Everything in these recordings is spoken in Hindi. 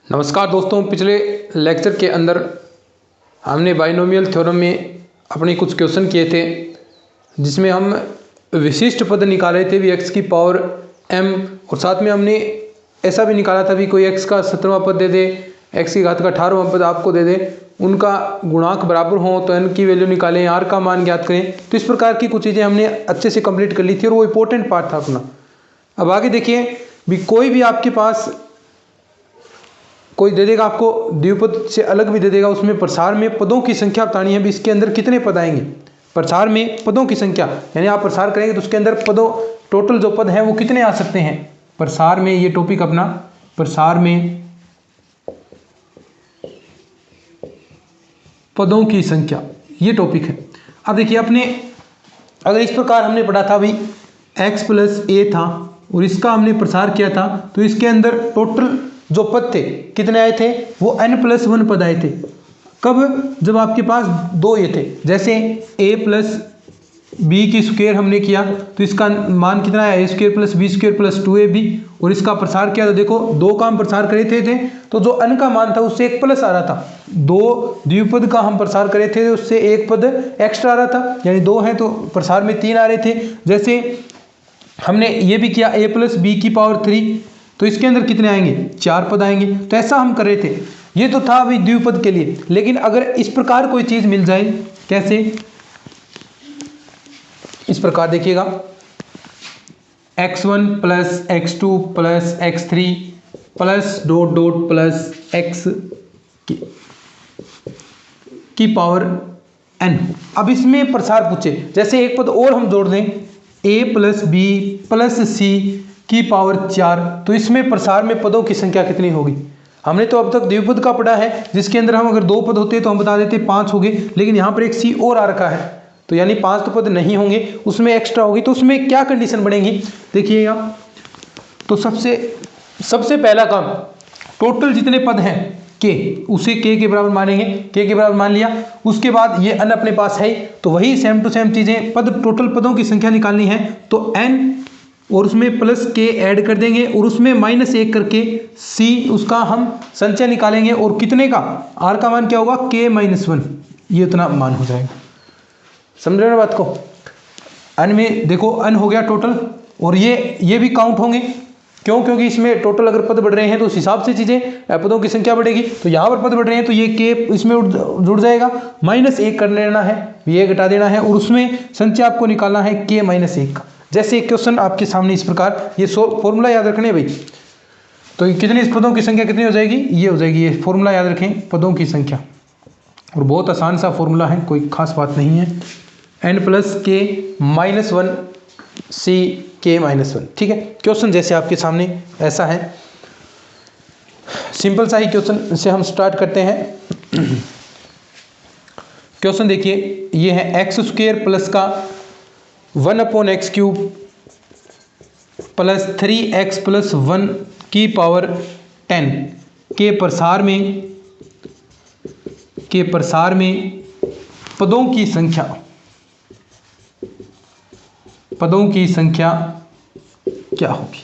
नमस्कार दोस्तों, पिछले लेक्चर के अंदर हमने बाइनोमियल थ्योरम में अपने कुछ क्वेश्चन किए थे जिसमें हम विशिष्ट पद निकाले थे भी एक्स की पावर m, और साथ में हमने ऐसा भी निकाला था भी कोई x का 17वां पद दे दे, x की घात का 18वां पद आपको दे दे, उनका गुणांक बराबर हो तो n की वैल्यू निकालें, r का मान ज्ञात करें। तो इस प्रकार की कुछ चीज़ें हमने अच्छे से कंप्लीट कर ली थी और वो इंपॉर्टेंट पार्ट था अपना। अब आगे देखिए भी कोई भी आपके पास कोई दे देगा, आपको द्विपद से अलग भी दे देगा, उसमें प्रसार में पदों की संख्या बतानी है भी इसके अंदर कितने पद आएंगे। प्रसार में पदों की संख्या यानी आप प्रसार करेंगे तो उसके अंदर पदों टोटल जो पद हैं वो कितने आ सकते हैं प्रसार में। ये टॉपिक अपना प्रसार में पदों की संख्या ये टॉपिक है। अब देखिए अपने अगर इस प्रकार हमने पढ़ा था भाई x प्लस ए था और इसका हमने प्रसार किया था तो इसके अंदर टोटल जो पद थे कितने आए थे, वो n+1 पद आए थे। कब? जब आपके पास दो ये थे, जैसे a प्लस बी की स्क्वायर हमने किया तो इसका मान कितना आया a² plus b² plus 2ab, और इसका प्रसार किया तो देखो दो का हम प्रसार करे थे तो जो n का मान था उससे एक प्लस आ रहा था, दो द्विपद का हम प्रसार करे थे उससे एक पद एक्स्ट्रा आ रहा था, यानी दो हैं तो प्रसार में 3 आ रहे थे। जैसे हमने ये भी किया a प्लस बी की पावर 3 तो इसके अंदर कितने आएंगे 4 पद आएंगे। तो ऐसा हम कर रहे थे, ये तो था अभी द्विपद के लिए। लेकिन अगर इस प्रकार कोई चीज मिल जाए, कैसे? इस प्रकार देखिएगा x1 plus x2 plus x3 plus dot dot plus x की पावर n। अब इसमें प्रसार पूछे, जैसे एक पद और हम जोड़ दें a प्लस बी प्लस सी की पावर 4, तो इसमें प्रसार में पदों की संख्या कितनी होगी। हमने तो अब तक द्विपद का पढ़ा है जिसके अंदर हम अगर 2 पद होते तो हम बता देते 5 हो गए, लेकिन यहाँ पर एक सी और आ रखा है तो यानी 5 तो पद नहीं होंगे, उसमें एक्स्ट्रा होगी। तो उसमें क्या कंडीशन बनेगी देखिएगा। तो सबसे पहला काम, टोटल जितने पद हैं के उसे के बराबर मानेंगे, के बराबर मान लिया। उसके बाद ये n अपने पास है तो वही सेम टू सेम चीजें, पद टोटल पदों की संख्या निकालनी है तो n और उसमें प्लस के ऐड कर देंगे और उसमें -1 करके c उसका हम संचय निकालेंगे, और कितने का r का मान क्या होगा k-1, ये उतना मान हो जाएगा। समझ रहे हो बात को? n में देखो n हो गया टोटल, और ये भी काउंट होंगे, क्यों? क्योंकि इसमें टोटल अगर पद बढ़ रहे हैं तो उस हिसाब से चीजें पदों की संख्या बढ़ेगी। तो यहाँ पर पद बढ़ रहे हैं तो ये k इसमें जुड़ जाएगा, -1 कर लेना है, ये घटा देना है, और उसमें संचय आपको निकालना है k-1 का। जैसे एक क्वेश्चन आपके सामने इस प्रकार, ये फॉर्मूला याद रखने भाई। तो कितनी इस पदों की संख्या कितनी हो जाएगी, ये हो जाएगी, ये फॉर्मूला याद रखें पदों की संख्या, और बहुत आसान सा फॉर्मूला है, कोई खास बात नहीं है। n plus k-1 c k-1, ठीक है। क्वेश्चन जैसे आपके सामने ऐसा है, सिंपल सा ही क्वेश्चन से हम स्टार्ट करते हैं। क्वेश्चन देखिए, ये है x² प्लस का 1/x³ प्लस 3x प्लस 1 की पावर 10 के प्रसार में पदों की संख्या क्या होगी,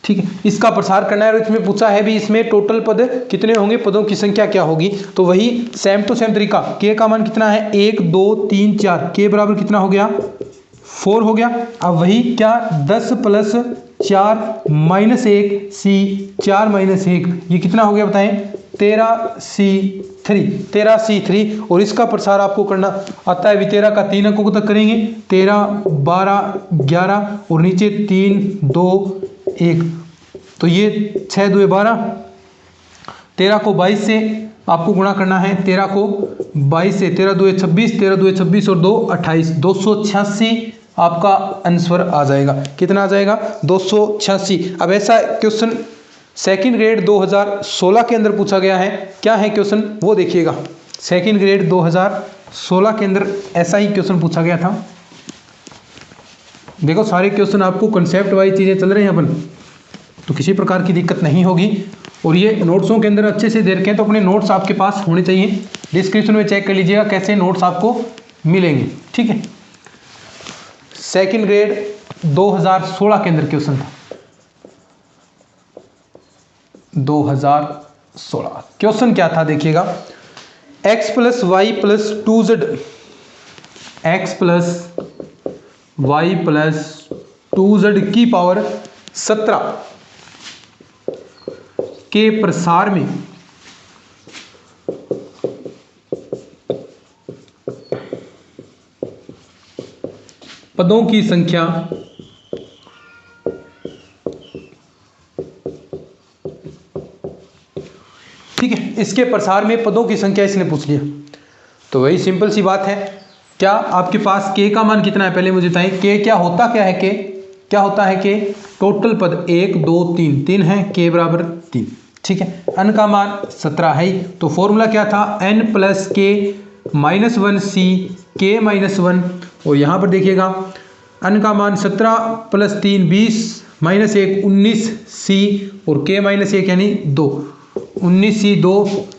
ठीक है। इसका प्रसार करना है और इसमें पूछा है भी इसमें टोटल पद कितने होंगे, पदों की संख्या क्या होगी। तो वही सेम टू सेम तरीका, के का मान कितना है 1 2 3 4, के बराबर कितना हो गया 4 हो गया। अब वही क्या 10 प्लस 4 -1 सी 4 -1, ये कितना हो गया बताएं 13c3, और इसका प्रसार आपको करना आता है भी 13 का 3 अंकों तक करेंगे, 13 12 11 और नीचे 3 2 1, तो ये 6 2 12, 13 को 22 से आपको गुणा करना है, 13 को 22 से, 13 2 26, 13 2 26 और 2 28, 286 आपका आंसर आ जाएगा। कितना आ जाएगा 286। अब ऐसा क्वेश्चन सेकंड ग्रेड 2016 के अंदर पूछा गया है, क्या है क्वेश्चन वो देखिएगा। सेकंड ग्रेड 2016 के अंदर ऐसा ही क्वेश्चन पूछा गया था। देखो सारे क्वेश्चन आपको कंसेप्ट वाइज चीज़ें चल रही हैं अपन, तो किसी प्रकार की दिक्कत नहीं होगी। और ये नोट्सों के अंदर अच्छे से दे रखे हैं, तो अपने नोट्स आपके पास होने चाहिए। डिस्क्रिप्शन में चेक कर लीजिएगा कैसे नोट्स आपको मिलेंगे, ठीक है। सेकंड ग्रेड 2016 के अंदर क्वेश्चन था। 2016। क्वेश्चन क्या था देखिएगा, x plus Y plus 2z, X plus Y plus 2z की पावर 17 के प्रसार में पदों की संख्या ठीक है, इसके प्रसार में पदों की संख्या इसने पूछ लिया। तो वही सिंपल सी बात है, क्या आपके पास k का मान कितना है पहले मुझे बताइए। k क्या होता क्या है, k क्या होता है, k टोटल पद 1 2 3 3 है, k बराबर 3 ठीक है। n का मान 17 है, तो फॉर्मूला क्या था, n plus k minus 1 c k minus 1। और यहाँ पर देखिएगा n का मान 17 प्लस 3 20 माइनस 1 19 c और k माइनस 1 यानी 2 19 c 2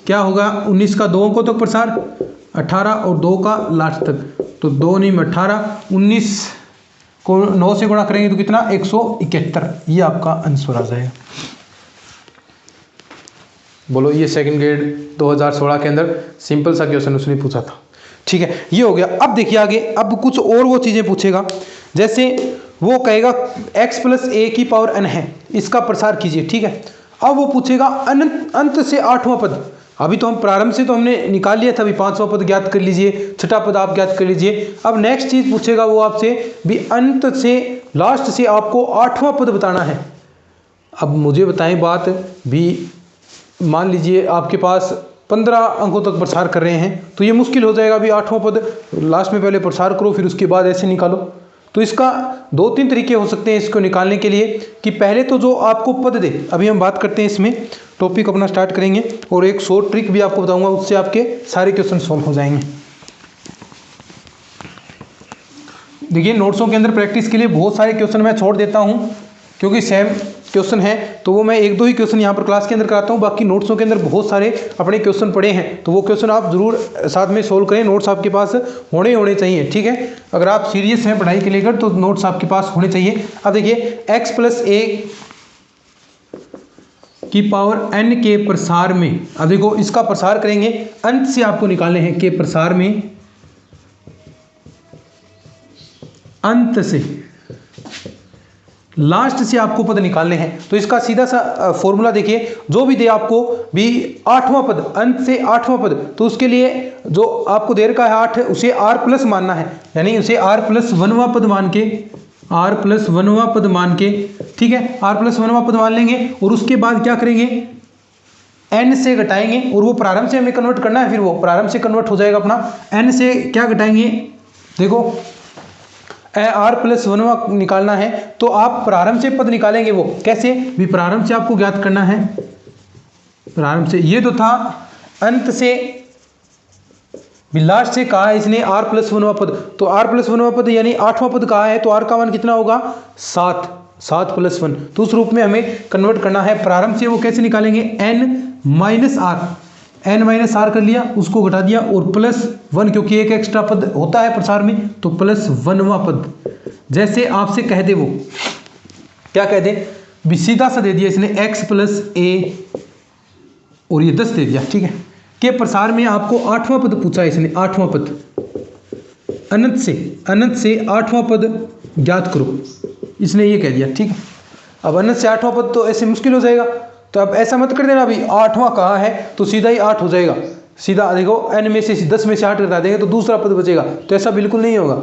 क्या होगा, 19 का 2 अंकों तक प्रसार 18 और 2 का लास्ट तक, तो 2 नहीं 18, 19 को 9 से गुणा करेंगे तो कितना 171, ये आपका आंसर आ जाएगा। बोलो, ये सेकंड ग्रेड 2016 के अंदर सिंपल सा क्वेश्चन उसने पूछा था ठीक है, ये हो गया। अब देखिए आगे, अब कुछ और वो चीज़ें पूछेगा, जैसे वो कहेगा x प्लस a की पावर n है, इसका प्रसार कीजिए ठीक है। अब वो पूछेगा अंत से 8वां पद, अभी तो हम प्रारंभ से तो हमने निकाल लिया था, अभी 5वां पद ज्ञात कर लीजिए, 6ठा पद आप ज्ञात कर लीजिए। अब नेक्स्ट चीज़ पूछेगा वो आपसे भी अंत से लास्ट से आपको 8वां पद बताना है। अब मुझे बताएं बात भी, मान लीजिए आपके पास 15 अंकों तक प्रसार कर रहे हैं, तो ये मुश्किल हो जाएगा। अभी 8वां पद लास्ट में पहले प्रसार करो, फिर उसके बाद ऐसे निकालो। तो इसका 2-3 तरीके हो सकते हैं इसको निकालने के लिए, कि पहले तो जो आपको पद दे, अभी हम बात करते हैं इसमें, टॉपिक अपना स्टार्ट करेंगे और एक शॉर्ट ट्रिक भी आपको बताऊंगा, उससे आपके सारे क्वेश्चन सॉल्व हो जाएंगे। देखिए नोट्सों के अंदर प्रैक्टिस के लिए बहुत सारे क्वेश्चन मैं छोड़ देता हूं, क्योंकि सेम क्वेश्चन है तो वो मैं 1-2 ही क्वेश्चन यहाँ पर क्लास के अंदर कराता हूँ, बाकी नोट्सों के अंदर बहुत सारे अपने क्वेश्चन पड़े हैं, तो वो क्वेश्चन आप जरूर साथ में सोल्व करें। नोट्स आपके पास होने चाहिए ठीक है, अगर आप सीरियस हैं पढ़ाई के लेकर तो नोट्स आपके पास होने चाहिए। अब देखिए x प्लस a की पावर n के प्रसार में, अब देखो इसका प्रसार करेंगे, अंत से आपको निकालने हैं के प्रसार में, अंत से लास्ट से आपको पद निकालने हैं। तो इसका सीधा सा फॉर्मूला देखिए, जो भी दे आपको भी 8वां पद, अंत से 8वां पद, तो उसके लिए जो आपको दे रखा है 8, उसे r प्लस मानना है, यानी उसे r प्लस 1वां पद मान के, r प्लस 1वां पद मान के ठीक है, r प्लस 1वां पद मान लेंगे। और उसके बाद क्या करेंगे, n से घटाएंगे, और वो प्रारंभ से हमें कन्वर्ट करना है, फिर वो प्रारंभ से कन्वर्ट हो जाएगा अपना। n से क्या घटाएंगे, देखो r प्लस 1वां निकालना है, तो आप प्रारंभ से पद निकालेंगे। वो कैसे भी, प्रारंभ से आपको ज्ञात करना है, प्रारंभ से, ये तो था अंत से, लास्ट से कहा है इसने r प्लस 1वां पद, तो r प्लस 1वां पद यानी 8वां पद कहा है, तो r का मान कितना होगा 7 प्लस 1, तो उस रूप में हमें कन्वर्ट करना है। प्रारंभ से वो कैसे निकालेंगे, n माइनस r कर लिया, उसको घटा दिया, और प्लस 1, क्योंकि एक एक्स्ट्रा पद होता है प्रसार में, तो प्लस 1वां पद। जैसे आपसे कह दे, वो क्या कह दे, भी सीधा सा दे दिया इसने x प्लस a और ये 10 दे दिया ठीक है, के प्रसार में आपको 8वां पद पूछा है इसने, 8वां पद, अनंत से 8वां पद ज्ञात करो, इसने ये कह दिया ठीक है। अब अनंत से 8वां पद तो ऐसे मुश्किल हो जाएगा, तो अब ऐसा मत कर देना, अभी 8वां कहा है तो सीधा ही 8 हो जाएगा, सीधा देखो n में से 10 में से 8 घटा देंगे तो दूसरा पद बचेगा, तो ऐसा बिल्कुल नहीं होगा,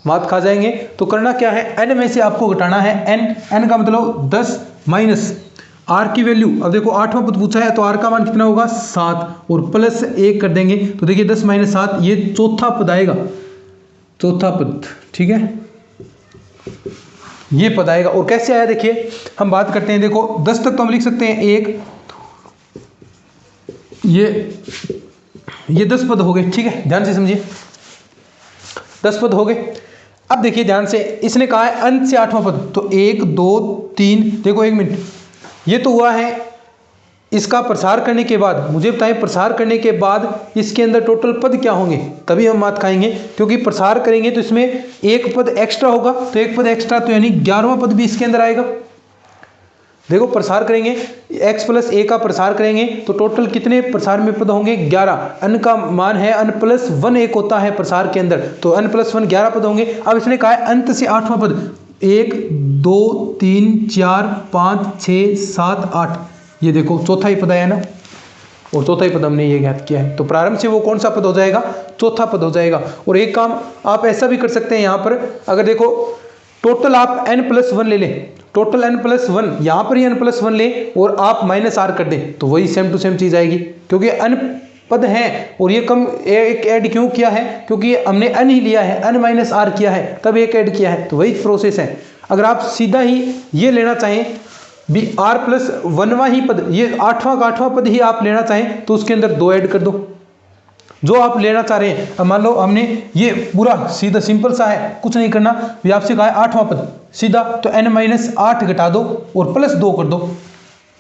मात खा जाएंगे। तो करना क्या है, n में से आपको घटाना है, n का मतलब 10 माइनस r की वैल्यू, अब देखो 8वां पद पूछा है तो r का मान कितना होगा 7, और प्लस 1 कर देंगे, तो देखिए 10 माइनस 7, ये चौथा पद आएगा, चौथा पद ठीक है, ये पद आएगा। और कैसे आया देखिए, हम बात करते हैं, देखो 10 तक तो हम लिख सकते हैं 1, ये 10 पद हो गए ठीक है, ध्यान से समझिए, 10 पद हो गए। अब देखिए ध्यान से, इसने कहा है अंत से 8वां पद, तो 1 2 3, देखो 1 मिनट, ये तो हुआ है इसका प्रसार करने के बाद। मुझे बताएं प्रसार करने के बाद इसके अंदर टोटल पद क्या होंगे, तभी हम मात खाएंगे, क्योंकि प्रसार करेंगे तो इसमें एक पद एक्स्ट्रा होगा, तो एक पद एक्स्ट्रा, तो यानी 11वां पद भी इसके अंदर आएगा। देखो प्रसार करेंगे x प्लस a का प्रसार करेंगे तो टोटल कितने प्रसार में पद होंगे 11। n का मान है n प्लस 1 एक होता है प्रसार के अंदर, तो n प्लस 1 11 पद होंगे। अब इसने कहा है अंत से 8वां पद, 1 2 3 4 5 6 7 8, ये देखो चौथा ही पद आया ना, और चौथा ही पद हमने ये ज्ञात किया है, तो प्रारंभ से वो कौन सा पद हो जाएगा, चौथा पद हो जाएगा। और एक काम आप ऐसा भी कर सकते हैं यहाँ पर, अगर देखो टोटल आप n प्लस 1 ले लें, टोटल n प्लस 1 यहाँ पर ही n प्लस 1 ले और आप माइनस r कर दें, तो वही सेम टू सेम चीज आएगी, क्योंकि n पद हैं और ये कम एक ऐड क्यों किया है, क्योंकि हमने n ही लिया है, n माइनस r किया है तब एक ऐड किया है, तो वही प्रोसेस है। अगर आप सीधा ही ये लेना चाहें भी r प्लस 1वां ही पद, ये 8वां का 8वां पद ही आप लेना चाहें तो उसके अंदर 2 ऐड कर दो, जो आप लेना चाह रहे हैं। अब मान लो हमने ये पूरा सीधा सिंपल सा है, कुछ नहीं करना, ये आपसे कहा है 8वां पद सीधा, तो n माइनस 8 घटा दो और प्लस 2 कर दो,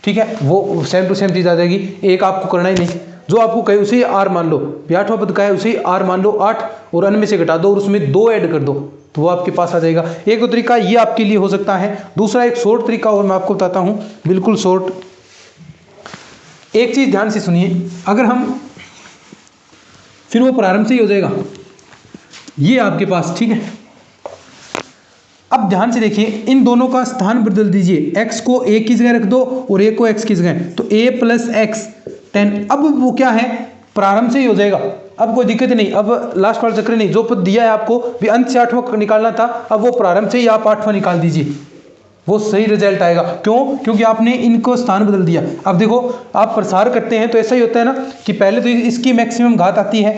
ठीक है, वो सेम टू सेम चीज आ जाएगी, एक आपको करना ही नहीं, जो आपको कहे उसे r मान लो, 8वां पद का है उसे r मान लो 8 और n में से घटा दो और उसमें 2 ऐड कर दो, तो वो आपके पास आ जाएगा। एक तो तरीका ये आपके लिए हो सकता है। दूसरा एक शॉर्ट तरीका और मैं आपको बताता हूँ, बिल्कुल शॉर्ट। एक चीज ध्यान से सुनिए, अगर हम फिर वो प्रारंभ से ही हो जाएगा ये आपके पास, ठीक है। अब ध्यान से देखिए, इन दोनों का स्थान बदल दीजिए, x को a की जगह रख दो और a को x की जगह, तो a प्लस एक्स 10, अब वो क्या है, प्रारंभ से ही हो जाएगा, अब कोई दिक्कत नहीं, अब लास्ट वाला चक्र नहीं, जो पद दिया है आपको भी अंत से 8वां निकालना था, अब वो प्रारंभ से ही आप 8वां निकाल दीजिए, वो सही रिजल्ट आएगा। क्यों, क्योंकि आपने इनको स्थान बदल दिया। अब देखो आप प्रसार करते हैं तो ऐसा ही होता है ना कि पहले तो इसकी मैक्सिमम घात आती है,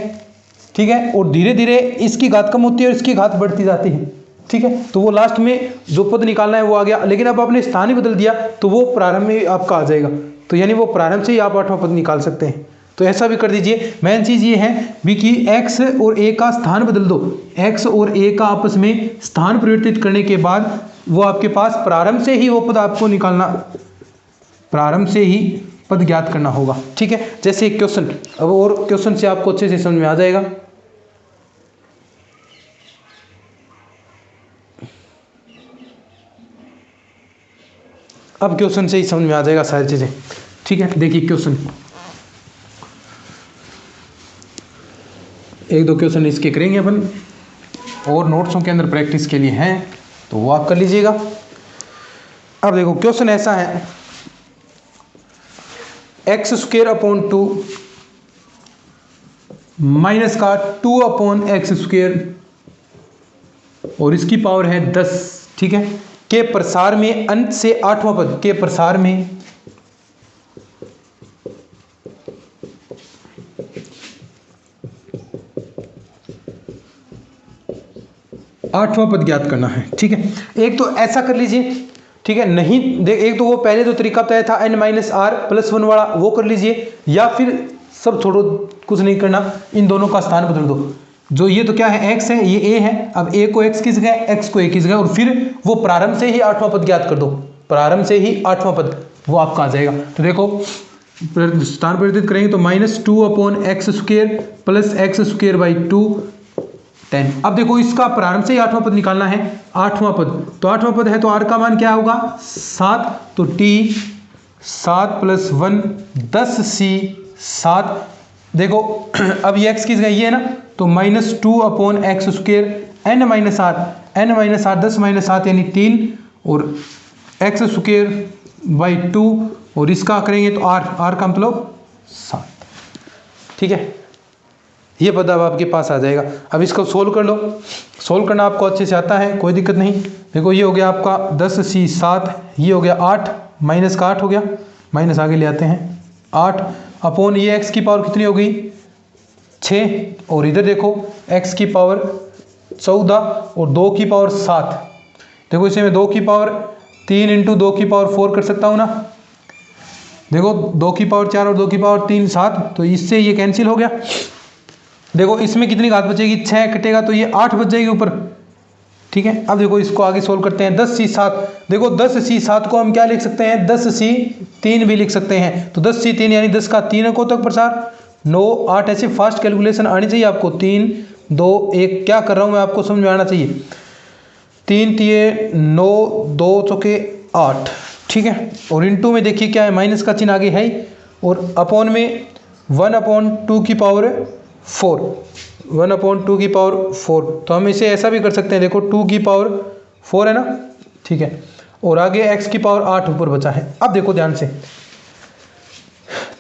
ठीक है, और धीरे धीरे इसकी घात कम होती है और इसकी घात बढ़ती जाती है, ठीक है, तो वो लास्ट में जो पद निकालना है वो आ गया। लेकिन अब आपने स्थान ही बदल दिया तो वो प्रारंभ में आपका आ जाएगा, तो यानी वो प्रारंभ से ही आप 8वां पद निकाल सकते हैं। तो ऐसा भी कर दीजिए। मेन चीज ये है भी कि x और a का स्थान बदल दो, x और a का आपस में स्थान परिवर्तित करने के बाद वो आपके पास प्रारंभ से ही वो पद आपको निकालना, प्रारंभ से ही पद ज्ञात करना होगा, ठीक है। जैसे एक क्वेश्चन, अब और क्वेश्चन से आपको अच्छे से समझ में आ जाएगा। अब क्वेश्चन से ही समझ में आ जाएगा सारी चीजें, ठीक है। देखिए क्वेश्चन, एक दो क्वेश्चन इसके करेंगे अपन और नोट्सों के अंदर प्रैक्टिस के लिए हैं तो वो आप कर लीजिएगा। अब देखो क्वेश्चन ऐसा है, एक्स स्क्वेयर अपॉन 2 माइनस का 2 अपॉन एक्स स्क्वेयर और इसकी पावर है 10, ठीक है, के प्रसार में अंत से 8वां पद, के प्रसार में आठवां पद ज्ञात करना है, ठीक है। एक तो ऐसा कर लीजिए, ठीक है, नहीं देख, एक तो वो पहले जो तरीका बताया था n माइनस आर प्लस 1 वाला, वो कर लीजिए, या फिर सब छोड़ो, कुछ नहीं करना, इन दोनों का स्थान बदल दो। जो ये तो क्या है, x है, ये a है, अब a को x की जगह, x को a की जगह, और फिर वो प्रारंभ से ही 8वां पद ज्ञात कर दो, प्रारंभ से ही 8वां पद वो आपका आ जाएगा। तो देखो स्थान परिवर्तित करेंगे तो -2 upon X square plus x square by 2 10। अब देखो इसका प्रारंभ से ही 8वां पद निकालना है, 8वां पद, तो 8वां पद है तो r का मान क्या होगा 7, तो t 7 प्लस 1 10c 7। देखो अब ये x की जगह ये है ना, तो -2 upon X square n minus R 10 minus 7 यानी 3 और एक्स स्क्वेयर बाई 2 और इसका करेंगे तो r का मतलब 7, ठीक है। ये पद अब आपके पास आ जाएगा। अब इसको सोल्व कर लो, सोल्व करना आपको अच्छे से आता है, कोई दिक्कत नहीं। देखो ये हो गया आपका 10c 7, ये हो गया 8, माइनस का 8 हो गया, माइनस आगे ले आते हैं 8 अपॉन ये x की पावर कितनी हो गई 6, और इधर देखो x की पावर 14 और 2 की पावर 7। देखो इसे मैं 2 की पावर 3 इंटू 2 की पावर 4 कर सकता हूँ ना। देखो 2 की पावर 4 और 2 की पावर 3 7, तो इससे ये कैंसिल हो गया। देखो इसमें कितनी घात बचेगी, 6 कटेगा तो ये 8 बच जाएगी ऊपर, ठीक है। अब देखो इसको आगे सोल्व करते हैं, 10c 7। देखो 10c 7 को हम क्या लिख सकते हैं, 10c 3 भी लिख सकते हैं। तो 10c 3 यानी 10 का 3 को तक प्रसार 9 8, ऐसे फास्ट कैलकुलेशन आनी चाहिए आपको। 3 2 1 क्या कर रहा हूँ मैं आपको समझ में आना चाहिए। 3 3 9 2 चौके 8, ठीक है। और इनटू में देखिए क्या है, माइनस का चिन्ह आगे है ही, और अपॉन में 1/2 की पावर 4, 1/2 की पावर 4। तो हम इसे ऐसा भी कर सकते हैं, देखो 2 की पावर 4 है ना, ठीक है। और आगे x की पावर 8 ऊपर बचा है। अब देखो ध्यान से,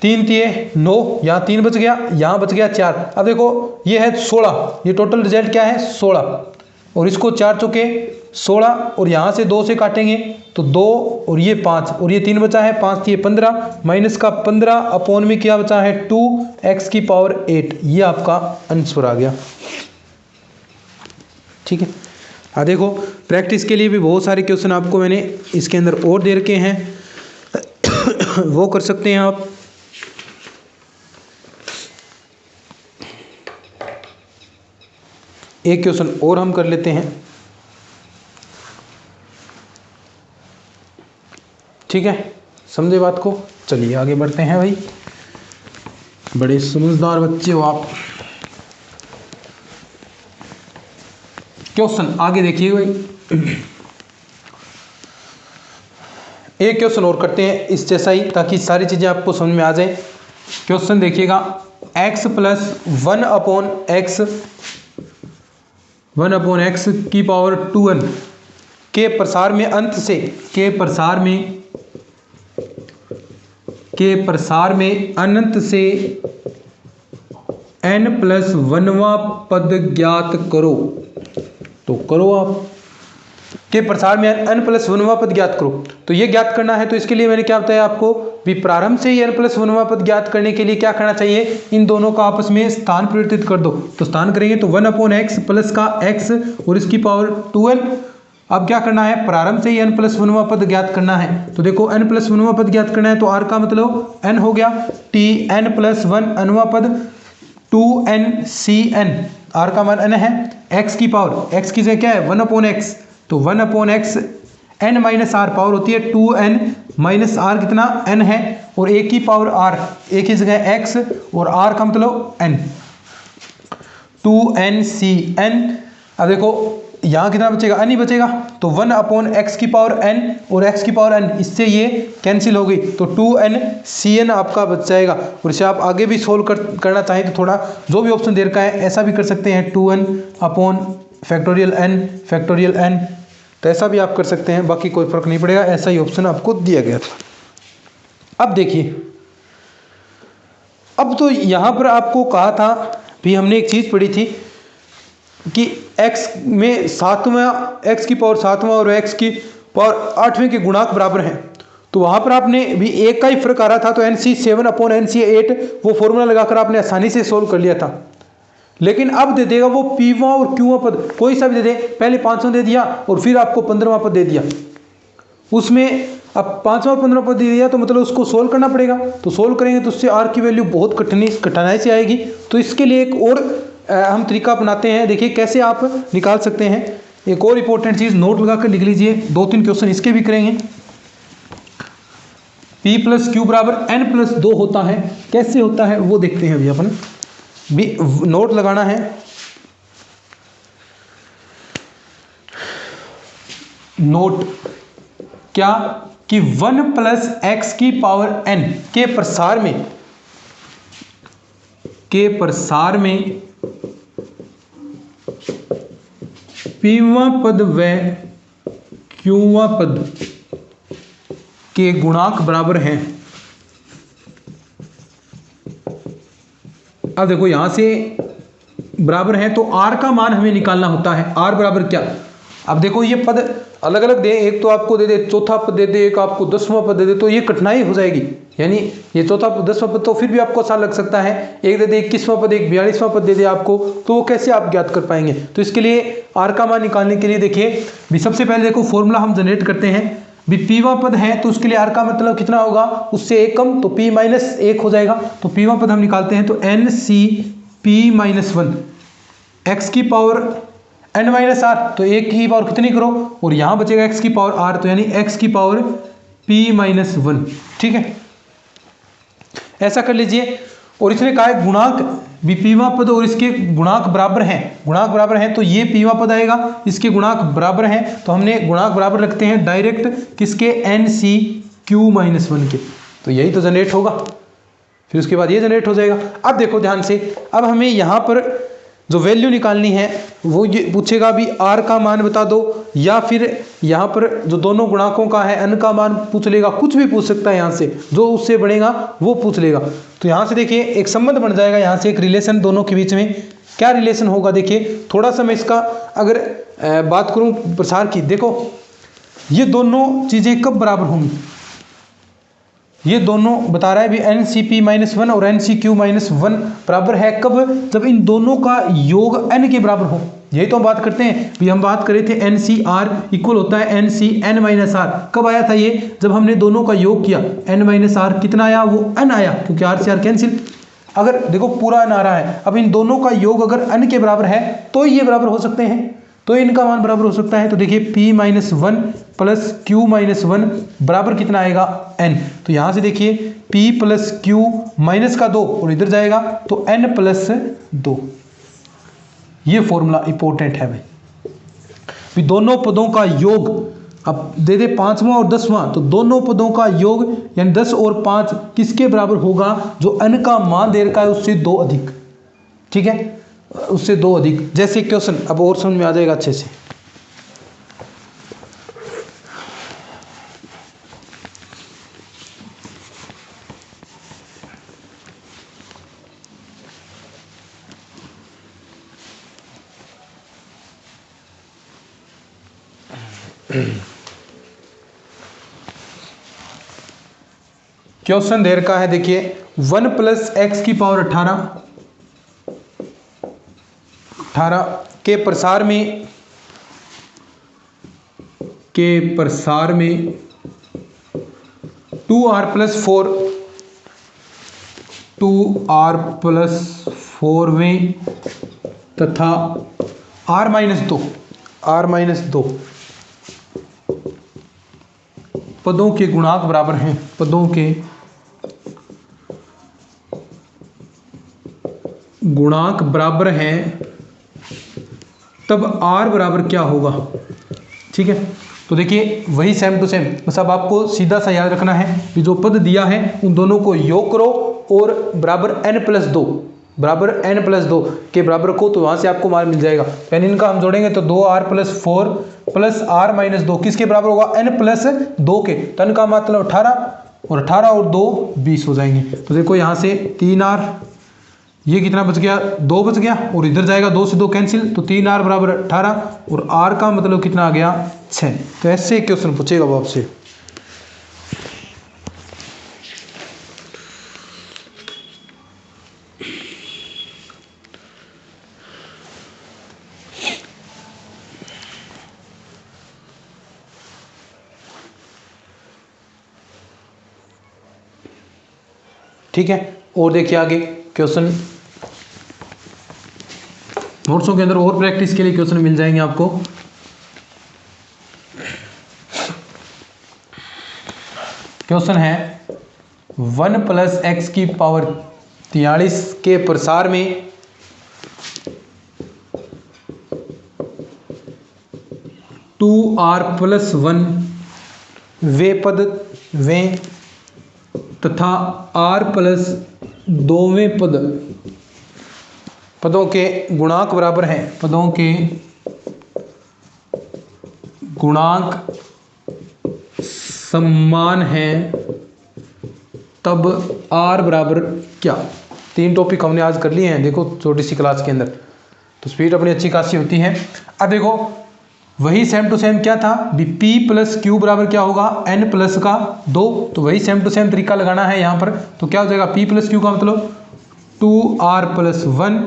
3 तिये 9, यहाँ 3 बच गया, यहाँ बच गया 4। अब देखो ये है 16, ये टोटल रिजल्ट क्या है 16, और इसको 4 चौके 16, और यहाँ से 2 से काटेंगे तो 2, और ये 5, और ये 3 बचा है, 5 तिये 15, माइनस का 15 अपॉन में क्या बचा है 2x की पावर 8। ये आपका आंसर आ गया, ठीक है। हाँ देखो, प्रैक्टिस के लिए भी बहुत सारे क्वेश्चन आपको मैंने इसके अंदर और दे रखे हैं वो कर सकते हैं आप। एक क्वेश्चन और हम कर लेते हैं, ठीक है, समझे बात को। चलिए आगे बढ़ते हैं भाई, बड़े समझदार बच्चे हो आप। क्वेश्चन आगे देखिए भाई, एक क्वेश्चन और करते हैं इस जैसा ही, ताकि सारी चीजें आपको समझ में आ जाए। क्वेश्चन देखिएगा, x प्लस 1/x की पावर 2n के प्रसार में अंत से अनंत से n+1वां पद ज्ञात करो। तो करो आप, के प्रसार में n+1वां पद ज्ञात करो। तो ये ज्ञात करना है, तो इसके लिए मैंने क्या बताया आपको, भी प्रारंभ से ही n+1वां पद ज्ञात करने के लिए क्या करना चाहिए, इन दोनों का आपस में स्थान परिवर्तित कर दो। तो स्थान करेंगे तो 1/x प्लस का x और इसकी पावर 2n। अब क्या करना है, प्रारंभ से ही n+1वां पद ज्ञात करना है। तो देखो n+1वां पद ज्ञात करना है, तो r का मतलब n हो गया, tn+1 nवां पद 2ncn, r का मान n है, x की पावर, x की जगह क्या है 1/x, तो 1/x n minus are power होती है 2n माइनस आर, कितना n है, और a की पावर r, a की जगह x और r का मतलब n, 2ncn। अब देखो यहाँ कितना बचेगा, n ही बचेगा, तो 1/x की पावर n और x की पावर n, इससे ये कैंसिल हो गई, तो 2ncn आपका बच जाएगा। और इसे आप आगे भी सोल्व करना चाहें तो थोड़ा जो भी ऑप्शन दे रखा है ऐसा भी कर सकते हैं, 2n/n n, तो ऐसा भी आप कर सकते हैं, बाकी कोई फर्क नहीं पड़ेगा, ऐसा ही ऑप्शन आपको दिया गया था। अब देखिए, अब तो यहाँ पर आपको कहा था भी, हमने एक चीज़ पढ़ी थी कि x में 7वां, x की पावर 7वां और x की पावर 8वें के गुणांक बराबर हैं। तो वहाँ पर आपने भी एक का ही फर्क आ रहा था, तो NC7/NC8 वो फॉर्मूला लगाकर आपने आसानी से सोल्व कर लिया था। लेकिन अब दे देगा वो pवां और qवां पद, कोई सा भी दे दे, पहले 5वां दे दिया और फिर आपको 15वां पद दे दिया, उसमें अब 5वां 15वां पद दे दिया, तो मतलब उसको सोल्व करना पड़ेगा। तो सोल्व करेंगे तो उससे r की वैल्यू बहुत कठिनाई से आएगी। तो इसके लिए एक और हम तरीका अपनाते हैं, देखिए कैसे आप निकाल सकते हैं। एक और इंपॉर्टेंट चीज़ नोट लगा कर लिख लीजिए, 2-3 क्वेश्चन इसके भी करेंगे। p + q = n+2 होता है, कैसे होता है वो देखते हैं अभी अपन, भी नोट लगाना है। नोट क्या कि 1+x की पावर n के प्रसार में pवां पद व qवां पद के गुणांक बराबर हैं। अब देखो यहां से बराबर है, तो r का मान हमें निकालना होता है। r बराबर क्या, अब देखो ये पद अलग अलग दे, एक तो आपको दे दे चौथा पद दे दे, एक आपको 10वां पद दे दे, तो ये कठिनाई हो जाएगी। यानी ये चौथा 10वां पद तो फिर भी आपको आसान लग सकता है, एक दे दे 21वां पद, एक 42वां पद दे दे आपको, तो वो कैसे आप ज्ञात कर पाएंगे। तो इसके लिए r का मान निकालने के लिए देखिए भी, सबसे पहले देखो फॉर्मूला हम जनरेट करते हैं भी, pवां पद है तो उसके लिए r का मतलब कितना होगा, उससे एक कम, तो p-1 हो जाएगा। तो pवां पद हम निकालते हैं, तो NC(p-1) x की पावर n-r, तो एक की पावर कितनी करो, और यहाँ बचेगा x की पावर r, तो यानी x की पावर p-1, ठीक है, ऐसा कर लीजिए। और इसने कहा है गुणांक भी पीवा पद और इसके गुणांक बराबर हैं, गुणांक बराबर हैं तो ये पीवा पद आएगा, इसके गुणांक बराबर हैं तो हमने गुणांक बराबर रखते हैं डायरेक्ट किसके, NCQ-1 के, तो यही तो जनरेट होगा, फिर उसके बाद ये जनरेट हो जाएगा। अब देखो ध्यान से, अब हमें यहाँ पर जो वैल्यू निकालनी है वो ये पूछेगा भी r का मान बता दो, या फिर यहाँ पर जो दोनों गुणांकों का है n का मान पूछ लेगा, कुछ भी पूछ सकता है यहाँ से, जो उससे बढ़ेगा वो पूछ लेगा। तो यहाँ से देखिए एक संबंध बन जाएगा, यहाँ से एक रिलेशन दोनों के बीच में, क्या रिलेशन होगा देखिए, थोड़ा सा मैं इसका अगर बात करूँ प्रसार की, देखो ये दोनों चीज़ें कब बराबर होंगी, ये दोनों बता रहा है भी NCP-1 और NCQ-1 बराबर है कब, जब इन दोनों का योग n के बराबर हो। यही तो हम बात करते हैं भी, हम बात कर रहे थे NCR इक्वल होता है NCn-r, कब आया था ये, जब हमने दोनों का योग किया, n-r कितना आया, वो n आया, क्योंकि r से r कैंसिल। अगर देखो पूरा n आ रहा है, अब इन दोनों का योग अगर n के बराबर है तो ये बराबर हो सकते हैं, तो इनका मान बराबर हो सकता है। तो देखिए P-1 प्लस Q-1 बराबर कितना आएगा, n। तो यहाँ से देखिए P प्लस Q माइनस का 2 और इधर जाएगा तो n प्लस 2, ये फॉर्मूला इंपॉर्टेंट है भाई। दोनों पदों का योग अब दे दे 5वां और 10वां, तो दोनों पदों का योग यानी 10 और 5 किसके बराबर होगा, जो n का मान दे रखा है उससे 2 अधिक, ठीक है, उससे 2 अधिक। जैसे क्वेश्चन अब और समझ में आ जाएगा अच्छे से। क्वेश्चन दे रखा है देखिए 1 प्लस एक्स की पावर 18 के प्रसार में 2r प्लस 4 तथा r -2 पदों के गुणांक बराबर हैं, पदों के गुणांक बराबर हैं, तब r बराबर क्या होगा, ठीक है। तो देखिए वही सेम टू सेम, बस अब आपको सीधा सा याद रखना है कि जो पद दिया है उन दोनों को योग करो और बराबर n प्लस 2 के बराबर को, तो वहां से आपको मान मिल जाएगा। यानी इनका हम जोड़ेंगे तो 2r plus 4 plus r minus 2 किसके बराबर होगा, n प्लस 2 के। तो n का मतलब 18 और 2 20 हो जाएंगे। तो देखो यहाँ से 3r, ये कितना बच गया, 2 बच गया, और इधर जाएगा 2 से 2 कैंसिल, तो 3r बराबर 18 और r का मतलब कितना आ गया 6। तो ऐसे क्वेश्चन पूछेगा वो आपसे। ठीक है, और देखिए आगे क्वेश्चन नोट्सों के अंदर और प्रैक्टिस के लिए क्वेश्चन मिल जाएंगे आपको। क्वेश्चन है 1 प्लस एक्स की पावर 43 के प्रसार में 2r प्लस 1 वे पद तथा r प्लस 2वें पदों के गुणांक बराबर हैं, पदों के गुणांक समान हैं, तब r बराबर क्या। 3 टॉपिक हमने आज कर लिए हैं देखो छोटी सी क्लास के अंदर, तो स्पीड अपनी अच्छी खासी होती है। अब देखो वही सेम टू सेम क्या था, p प्लस क्यू बराबर क्या होगा, n प्लस का 2। तो वही सेम टू सेम तरीका लगाना है यहाँ पर। तो क्या हो जाएगा, p प्लस क्यू का मतलब 2r प्लस 1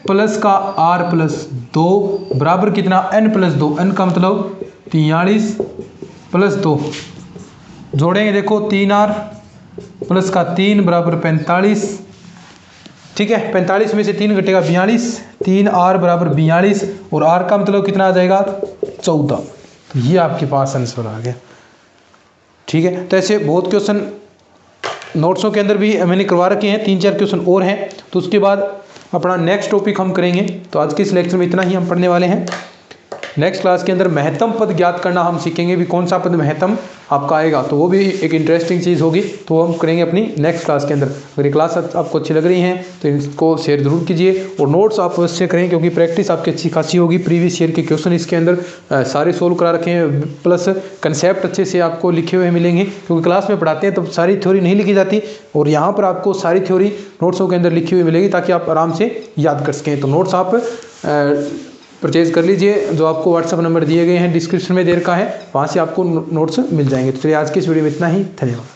प्लस का r प्लस 2 बराबर कितना, n प्लस 2, n का मतलब 43 प्लस 2 जोड़ेंगे देखो 3r प्लस का 3 बराबर 45, ठीक है। 45 में से 3 घटेगा 42, 3r बराबर 42 और r का मतलब कितना आ जाएगा 14। तो ये आपके पास आंसर आ गया, ठीक है। तो ऐसे बहुत क्वेश्चन नोट्सों के अंदर भी मैंने करवा रखे हैं, 3-4 क्वेश्चन और हैं। तो उसके बाद अपना नेक्स्ट टॉपिक हम करेंगे। तो आज के इस लेक्चर में इतना ही हम पढ़ने वाले हैं। नेक्स्ट क्लास के अंदर महत्तम पद ज्ञात करना हम सीखेंगे, भी कौन सा पद महत्तम आपका आएगा, तो वो भी एक इंटरेस्टिंग चीज़ होगी। तो हम करेंगे अपनी नेक्स्ट क्लास के अंदर। अगर ये क्लास आपको अच्छी लग रही है तो इसको शेयर जरूर कीजिए और नोट्स आप अवश्य करें, क्योंकि प्रैक्टिस आपकी अच्छी खासी होगी। प्रीवियस ईयर के क्वेश्चन इसके अंदर सारे सोल्व करा रखे हैं, प्लस कंसेप्ट अच्छे से आपको लिखे हुए मिलेंगे, क्योंकि क्लास में पढ़ाते हैं तो सारी थ्योरी नहीं लिखी जाती, और यहाँ पर आपको सारी थ्योरी नोट्सों के अंदर लिखी हुई मिलेगी, ताकि आप आराम से याद कर सकें। तो नोट्स आप परचेज कर लीजिए, जो आपको व्हाट्सअप नंबर दिए गए हैं डिस्क्रिप्शन में दे रखा है, वहाँ से आपको नोट्स मिल जाएंगे। तो चलिए आज की इस वीडियो में इतना ही, धन्यवाद।